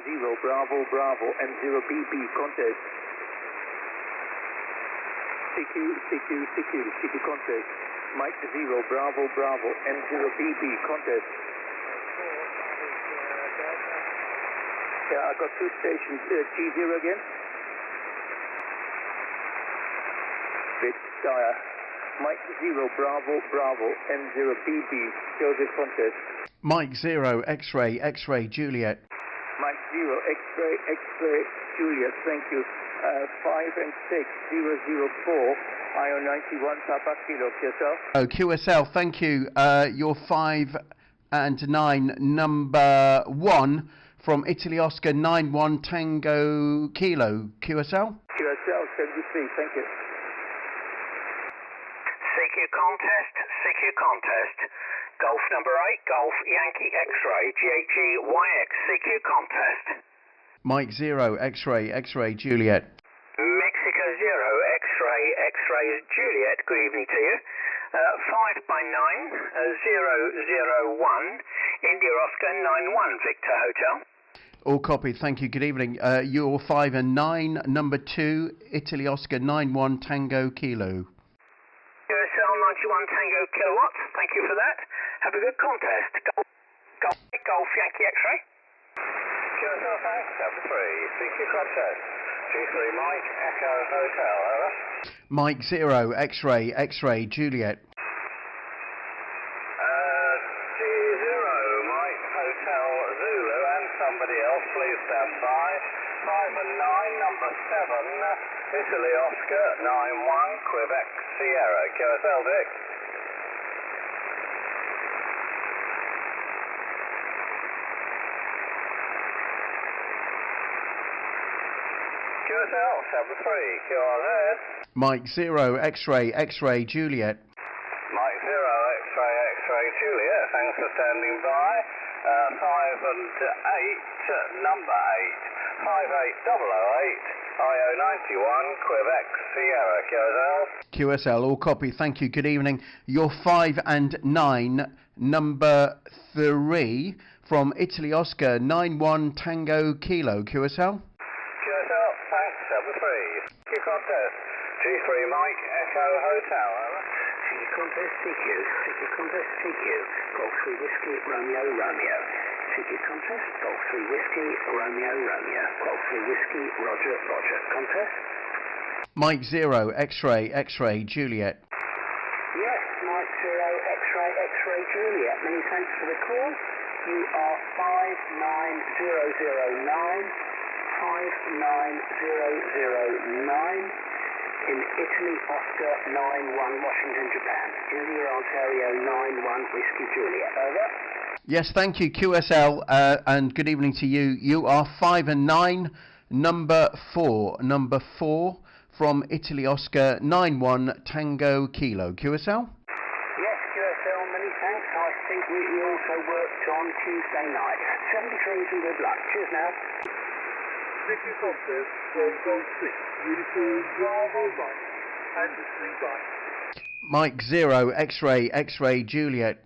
0 Bravo Bravo M0 BB contest. CQ contest. Mike 0 Bravo Bravo M0 BB contest. Yeah, I got 2 stations. G0 again. Bit dire. Mike 0 Bravo Bravo M0 BB Joseph contest. Mike 0 X-ray X-ray Juliet. Mike 0 X-ray X-ray Juliet, thank you. 5 and 6 004 IO 91 Papa Kilo, yourself. Oh, QSL, thank you. You're 5 and 9 number 1 from Italy Oscar 91 Tango Kilo. QSL? QSL 73, thank you. CQ contest. Golf number 8, Golf Yankee X-ray, GHG YX, CQ contest. Mike 0, X-ray, X-ray, Juliet. Mexico 0, X-ray, X-ray, Juliet, good evening to you. 5 by 9, 001, India Oscar 91, Victor Hotel. All copied, thank you, good evening. You're 5 and 9, number 2, Italy Oscar 91 Tango Kilo. USL 91 Tango Kilowatt, thank you for that. Have a good contest. Golf Yankee X-ray. QSL thanks, 73, CQ contest. G3 Mike, Echo Hotel, over. Mike 0, X-ray, X-ray, Juliet. G0 Mike, Hotel Zulu, and somebody else, please stand by. 5 and 9, number 7, Italy Oscar 91, Quebec Sierra, QSL Dick. QSL 73, QRZ. Mike 0, X-ray, X-ray, Juliet. Mike 0, X-ray, X-ray, Juliet, thanks for standing by. 5 and 8, number 8, 58008, IO 91, Quebec Sierra, QSL. QSL, all copy, thank you, good evening. You're 5 and 9, number 3, from Italy Oscar 91 Tango Kilo, QSL. QSL, thanks, 73. CQ contest, G3 Mike, Echo Hotel, over. CQ contest, CQ contest, CQ. Golf 3 Whiskey, Romeo, Romeo. CQ contest, Golf 3 Whiskey, Romeo, Romeo. Golf 3 Whiskey, Roger, Roger. Contest? Mike 0, X-ray, X-ray, Juliet. Yes, Mike 0, X-ray, X-ray, Juliet. Many thanks for the call. You are 59009, 59009 in Italy, Oscar 91, Washington, Japan. India, Ontario 91, Whiskey, Juliet. Over. Yes, thank you, QSL, and good evening to you. You are 5 and 9, number 4, from Italy Oscar 91 Tango Kilo. QSL? Yes, QSL, many thanks. I think we also worked on Tuesday night. 73s and good luck. Cheers now. CQ contest from Golf 6, Uniform Bravo Mike, Anderson Mike. Mike 0, X-ray, X-ray, Juliet.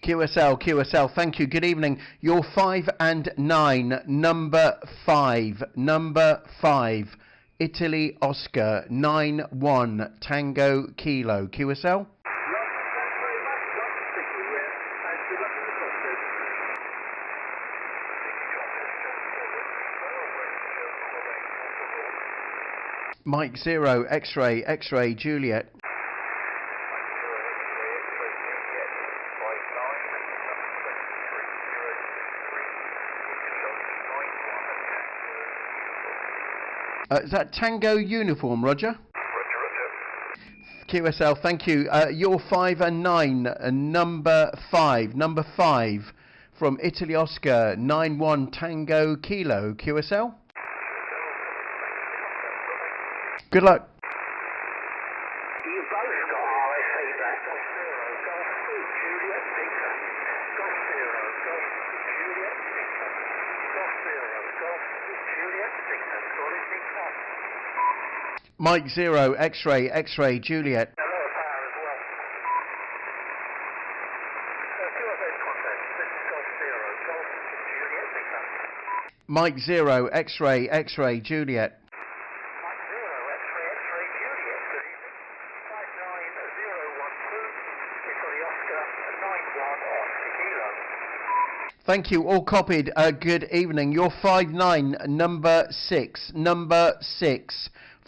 QSL, thank you, good evening. You're 5 and 9, number 5, Italy Oscar 91 Tango Kilo. QSL? Mike 0, X-ray, X-ray, Juliet. Is that Tango Uniform, Roger? Roger. QSL, thank you. You're 5 and 9, number 5, from Italy Oscar 91 Tango Kilo. QSL? Good luck. You both got RSC back. Golf 2, Juliet, Victor. Golf 0, Golf Juliet, Victor. Golf 0, Golf Juliet, Victor. Quality Mike 0, X-ray, X-ray, Juliet. A lower power as well. QFS contact, this is Golf 0, Golf Juliet, Victor. Mike 0, X-ray, X-ray, Juliet. Mike 0, X-ray, X-ray, Juliet, good evening. 59012, Italy Oscar, 91 Oscar Kilo. Thank you, all copied. Good evening. You're 59, number 6,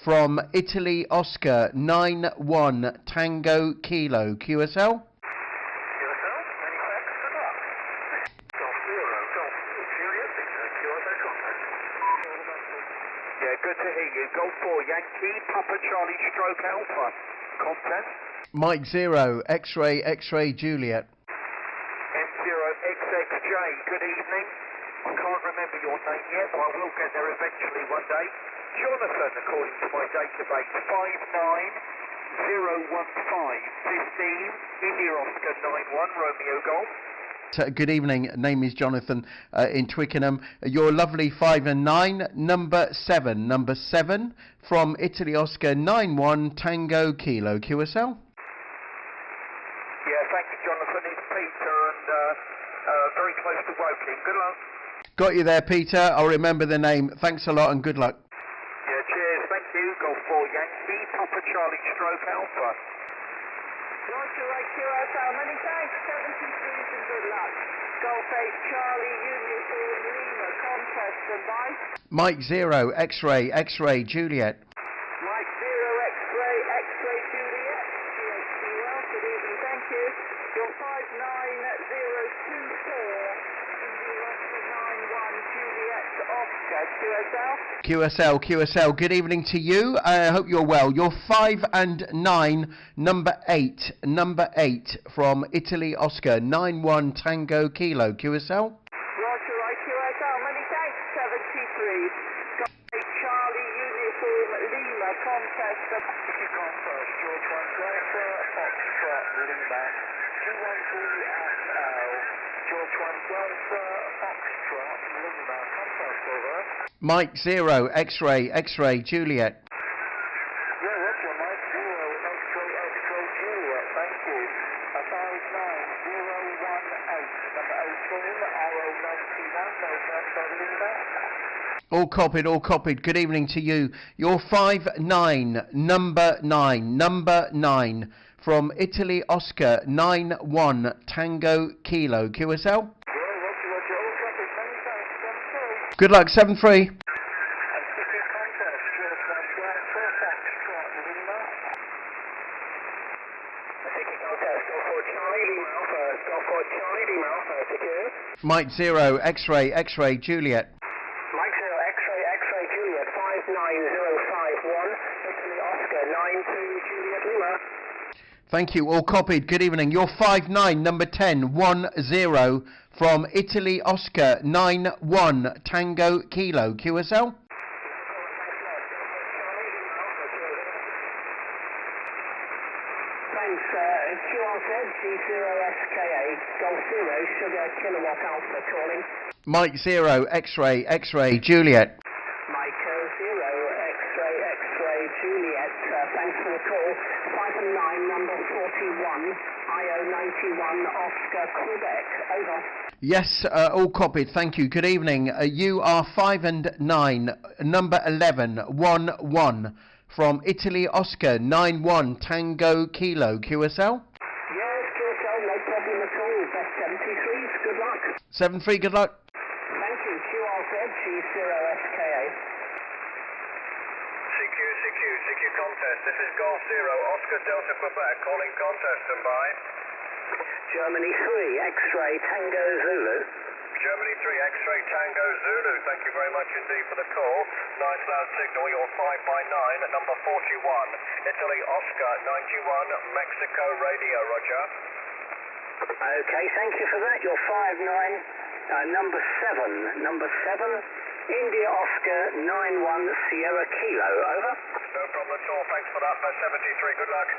from Italy Oscar, 91 Tango Kilo, QSL. QSL, many thanks, good luck. Golf 0, Golf Juliet, Victor, QFS contact. Yeah, good to hear you. Golf 4 Yankee, Papa Charlie Stroke Alpha. Contact. Mike 0, X-ray, X-ray, Juliet. M0XXJ, good evening. I can't remember your name yet, but I will get there eventually one day. Jonathan, according to my database, 5901515, India Oscar 91, Romeo Golf. Good evening. Name is Jonathan in Twickenham. Your lovely 5 and 9, number 7 from Italy Oscar 91 Tango Kilo, QSL. Yeah, thank you, Jonathan. It's Peter and very close to Woking. Good luck. Got you there, Peter. I'll remember the name. Thanks a lot and good luck. Yeah, cheers. Thank you. Golf 4 Yankee, Papa Charlie Stroke Alpha. Roger, right, QSL, many thanks, 73 and good luck. Golf 8 Charlie, Uniform Lima, contest and bye. Mike 0, X-ray, X-ray, Juliet. Mike 0, X-ray, X-ray, Juliet. GHQL, good evening, thank you. Your 59024, India Oscar 91, Juliet Oscar, QSL. QSL, good evening to you. I hope you're well. You're 5 and 9, number 8 from Italy Oscar, 91 Tango Kilo, QSL. Roger, right, QSL, many thanks, 73. Golf 8 Charlie, Uniform Lima, contest and If you can't first, George 1 Delta, Foxtrot Lima, 212SL, George 1 Delta, Foxtrot Lima, contest over. Mike 0, X-ray, X-ray, Juliet. Yeah, Roger, Mike 0, X-ray, X-ray, Juliet, thank you. 59018, number 18, RO91, November Lima. All copied. Good evening to you. You're 5-9, number 9 from Italy Oscar, 91 Tango Kilo, QSL. Yeah, Roger, all copied, many thanks, 7-3. Good luck, 7-3. And ticket contest, George 1 Delta, Foxtrot Lima. Ticket contest, Golf 4 Charlie Lima Alpha, Golf 4 Charlie Lima Alpha, secure. Mike 0, X-ray, X-ray, Juliet. Mike 0, X-ray, X-ray, Juliet, 59051, Italy Oscar, 92, Juliet Lima. Thank you, all copied. Good evening. You're 5-9, number 10 from Italy Oscar, 91 Tango Kilo, QSL. Thanks, QRZ, G0SKA, Golf 0, Sugar Kilowatt Alpha calling. Mike 0, X-ray, X-ray, Juliet. Mike 0, X-ray, X-ray, Juliet, thanks for the call. 5 and 9, number 41, IO91, Oscar, Quebec, over. Yes, all copied. Thank you. Good evening. You are 5 and 9, number 11 from Italy Oscar, 91 Tango Kilo, QSL. Yes, QSL, no problem at all. Best 73s, good luck. 7-3, good luck. Thank you, QRZ, G0SKA. CQ contest. This is Golf 0, Oscar Delta Quebec, calling contest and by. Germany 3, X-ray, Tango Zulu. Germany 3, X-ray Tango Zulu. Thank you very much indeed for the call. Nice loud signal. You're 5-9 at number 41. Italy Oscar 91 Mexico Radio. Roger. Okay, thank you for that. You're 5-9, number 7. India Oscar 91 Sierra Kilo. Over. No problem at all. Thanks for that. That's 73. Good luck.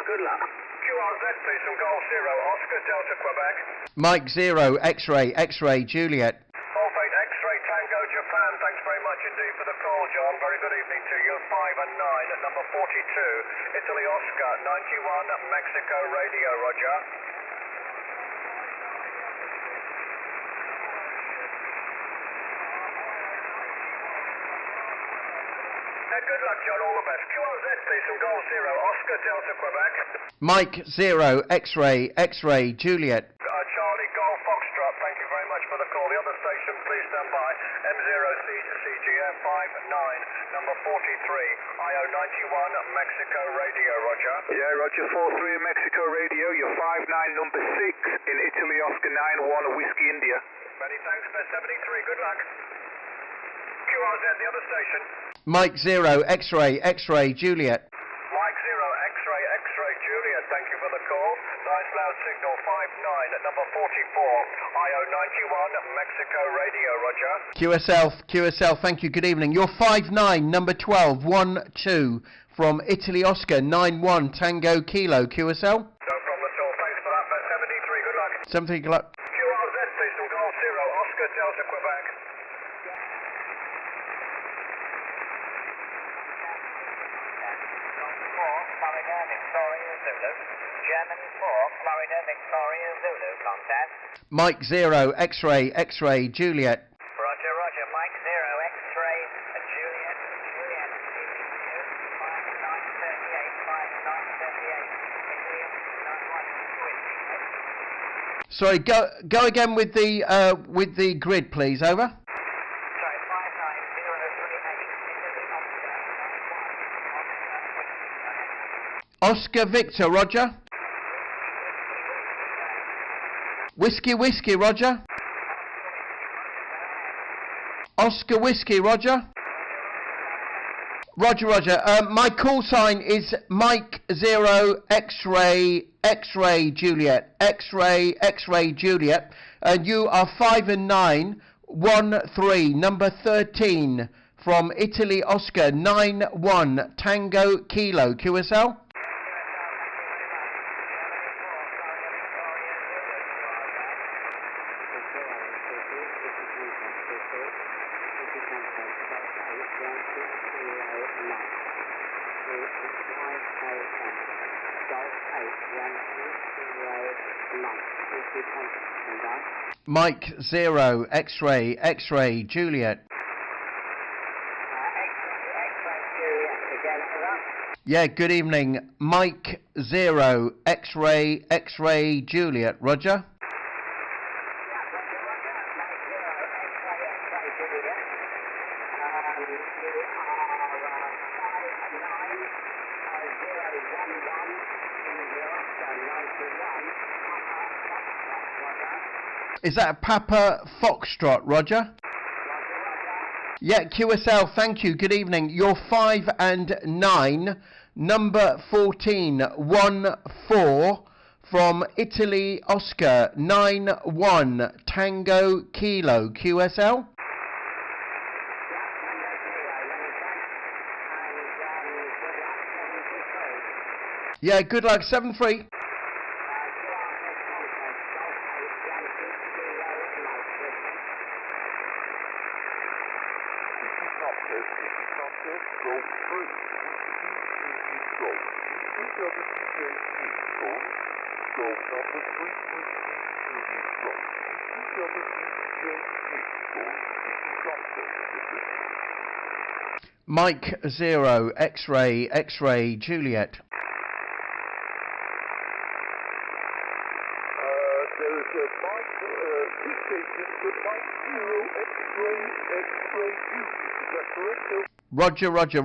Good luck. QRZ, please, from Golf 0, Oscar Delta Quebec. Mike 0, X-ray, X-ray, Juliet. Golf 8 X-ray Tango Japan. Thanks very much indeed for the call. John. Very good evening to you. 5 and 9 at number 42. Italy Oscar 91 Mexico Radio, Roger. Good luck, John. All the best. QRZ, please, from Goal 0. Oscar Delta, Quebec. Mike 0, X-ray, X-ray, Juliet. Charlie Golf Foxtrot, thank you very much for the call. The other station, please stand by. M0CGF 59, number 43, IO91, Mexico Radio, Roger. Yeah, Roger, 43 Mexico Radio, you're 59, number 6 in Italy, Oscar 91, Whiskey India. Many thanks, best 73, good luck. QRZ, the other station. Mike 0, X-ray, X-ray, Juliet. Mike 0, X-ray, X-ray, Juliet, thank you for the call. Nice loud signal, 59 at number 44, IO91, Mexico Radio, Roger. QSL, thank you, good evening. You're 59, number 12, 1-2 from Italy Oscar 91 Tango Kilo, QSL. No problem at all, thanks for that, best 73, good luck. 73, good luck. QRZ, please, from Goal 0, Oscar Delta, Quebec. Florida Victoria Zulu. German 4, Florida Victoria Zulu, contact. Mike 0, X-ray, X-ray, Juliet. Roger, Roger, Mike 0, X-ray, Juliet, Juliet, 5938, 5938. Sorry, go again with the grid, please. Over. Sorry, 59038. Oscar Victor, Roger. Whiskey, Roger. Oscar Whiskey, Roger. Roger. My call sign is Mike 0, X-ray, X-ray, Juliet. X-ray, Juliet. And you are 5 and 9, 1-3, number 13 from Italy Oscar 91 Tango Kilo, QSL. Mike 0, X-ray, X-ray, Juliet. Yeah, good evening. Mike 0, X-ray, X-ray, Juliet. Roger. Is that Papa Foxtrot, Roger? Yeah, QSL, thank you. Good evening. You're 5 and 9, number 14, 1-4 from Italy Oscar 91 Tango Kilo, QSL. Yeah, good luck. 7-3. Mike 0, X-ray, X-ray, Juliet. There is a Mike, this station, but Mike 0, X-ray, X-ray, Juliet. Is that correct? Roger. Roger, you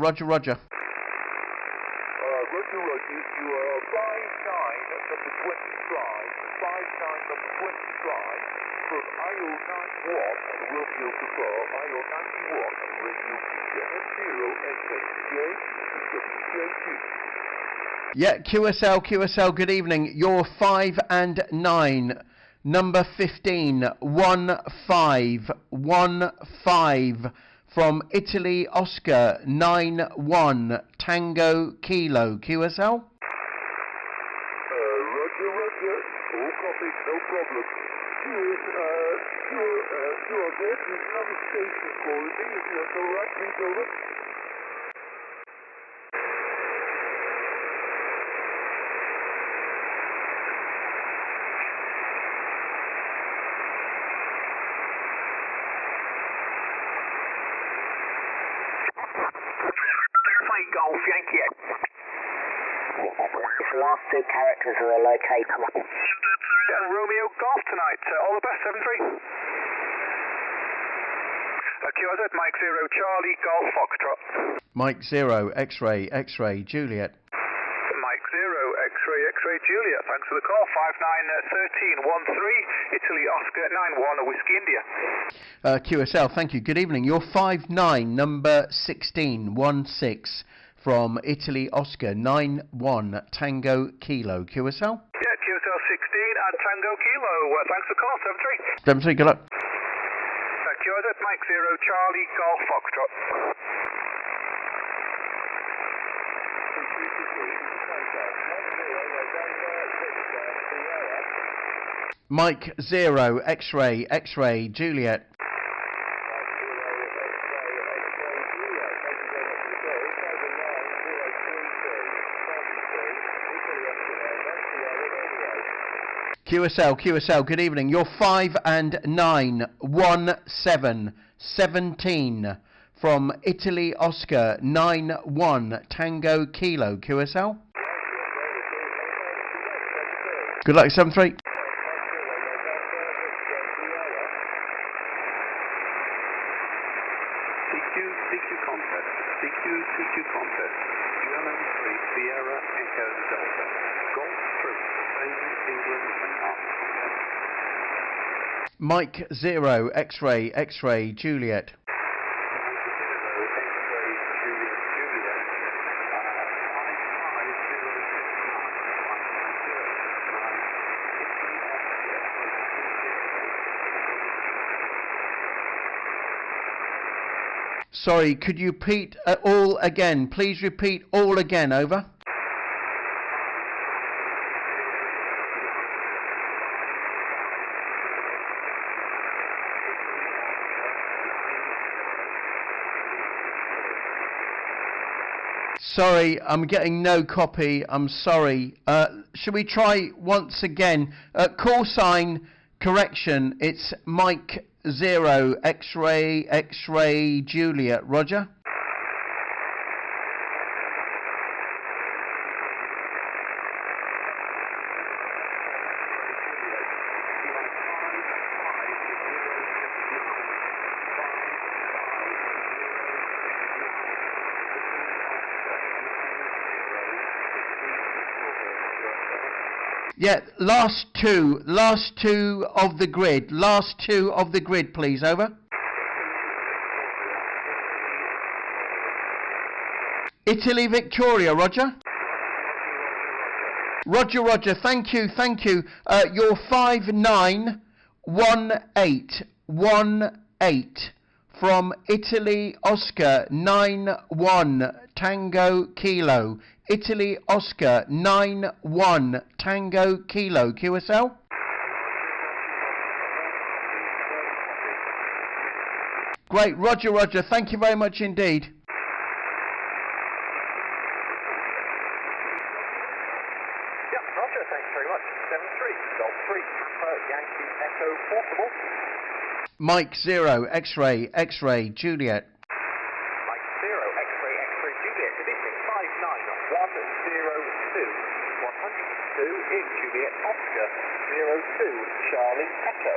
are 5-9, number 25, 5-9, number 25, from IO91, Romeo Papa, IO91, Radio F0, SHJ, Yeah, QSL, good evening. You're 5 and 9, number 15, 1-5 from Italy Oscar 91 Tango Kilo, QSL. Roger, all copy, no problem. Cheers, there's another station calling me, if that's alright, please over. Fake Golf, Yankee. The last two characters are a locator. Yeah, Romeo Golf tonight. All the best, 7-3. QRZ, Mike 0, Charlie, Golf, Foxtrot. Mike 0, X-ray, X-ray, Juliet. Mike 0, X-ray, X-ray, Juliet. Thanks for the call. 591313, Italy, Oscar 91, Whiskey India. QSL, thank you. Good evening. You're 59, number 1616 from Italy, Oscar 91, Tango, Kilo. QSL? Yeah, QSL 16 and Tango, Kilo. Thanks for the call. 7-3. 7-3, good luck. QRZ, Mike 0, Charlie, Golf, Foxtrot. Mike 0, X-ray, X-ray, Juliet. QSL, QSL, good evening. You're 5 and 9, 1, 7, 17 from Italy, Oscar 91, Tango, Kilo. QSL? Good luck, 7-3. CQ contest. CQ contest. ULM 3 Sierra Echo Delta. Golf True. England and Mike 0, X-ray, X-ray, Juliet. Sorry, could you repeat all again? Please repeat all again, over. Sorry, I'm getting no copy. I'm sorry. Should we try once again? Call sign correction. It's Mike 0, X-ray, X-ray, Juliet. Roger? Yeah, last two of the grid, please, over. Italy, Victoria, Roger. Roger, thank you. You're 591818 from Italy, Oscar 91, Tango, Kilo. Italy, Oscar 91, Tango, Kilo. QSL? Great, Roger, thank you very much indeed. Yep, Roger, thanks very much. 7-3, Golf 3, Papa, Yankee, Echo, Portable. Mike 0, X-ray, X-ray, Juliet. Mike 0, X-ray, X-ray, Juliet. Good evening, 59102, 102 in Juliet, Oscar, 02, Charlie, Echo.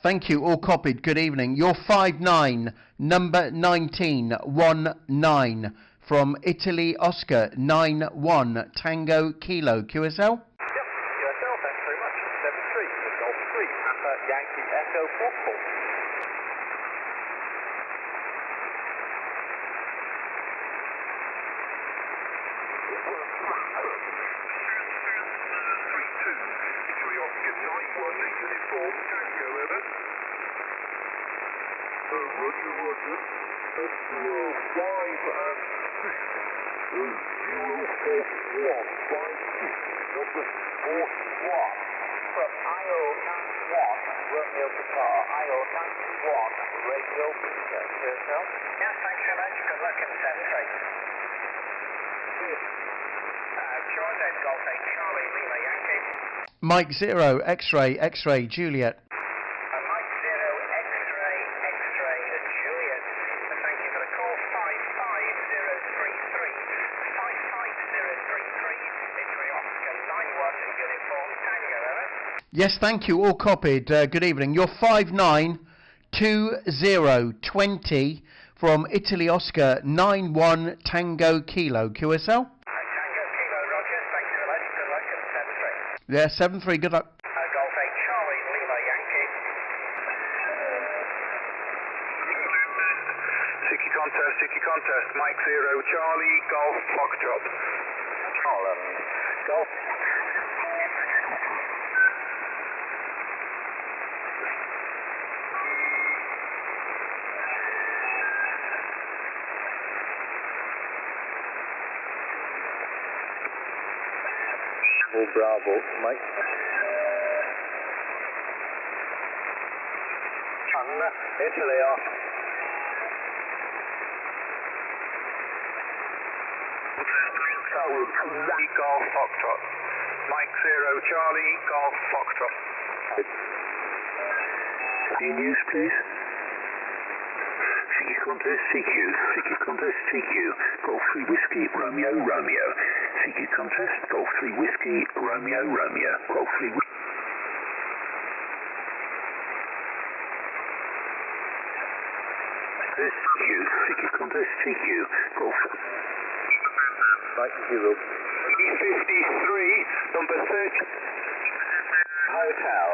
Thank you, all copied. Good evening. You're 59, number 1919 from Italy, Oscar 91, Tango, Kilo. QSL? Yep, QSL, thanks very much. 7-3, Golf 3, Papa, Yankee, Echo, Portable. Roger. That's 5 and 6. 04156. Number 41. From IO91, Romeo Guitar, IO91, Radio Peter. QSL? Yeah, thanks very much. Good luck in 7-3. QRZ Golf 8 Charlie Lima Yankee. Mike 0, X-ray, X-ray, Juliet. Mike 0, X-ray, X-ray, Juliet. Thank you for the call. Yes, thank you. All copied. Good evening. You're 592020 from Italy Oscar 91 Tango Kilo. QSL? Tango Kilo, Roger. Thank you very much. Good luck and 7-3. Yeah, 7-3. Good luck. Golf 8 Charlie Lima Yankee. Sticky contest, Mike 0, Charlie, Golf, Foxtrot. Holland. Golf. Bravo, Mike. Italy off. Golf, Foxtrot. Mike 0, Charlie, Golf, Foxtrot. News, please. Sticky contest, CQ. Sticky contest, CQ. Golf 3 Whiskey, Romeo, Romeo. CQ contest, Golf 3 Whiskey, Romeo, Romeo. Golf 3 Whiskey. CQ contest, CQ. Golf. Mike 0. 53, number 30. Hotel.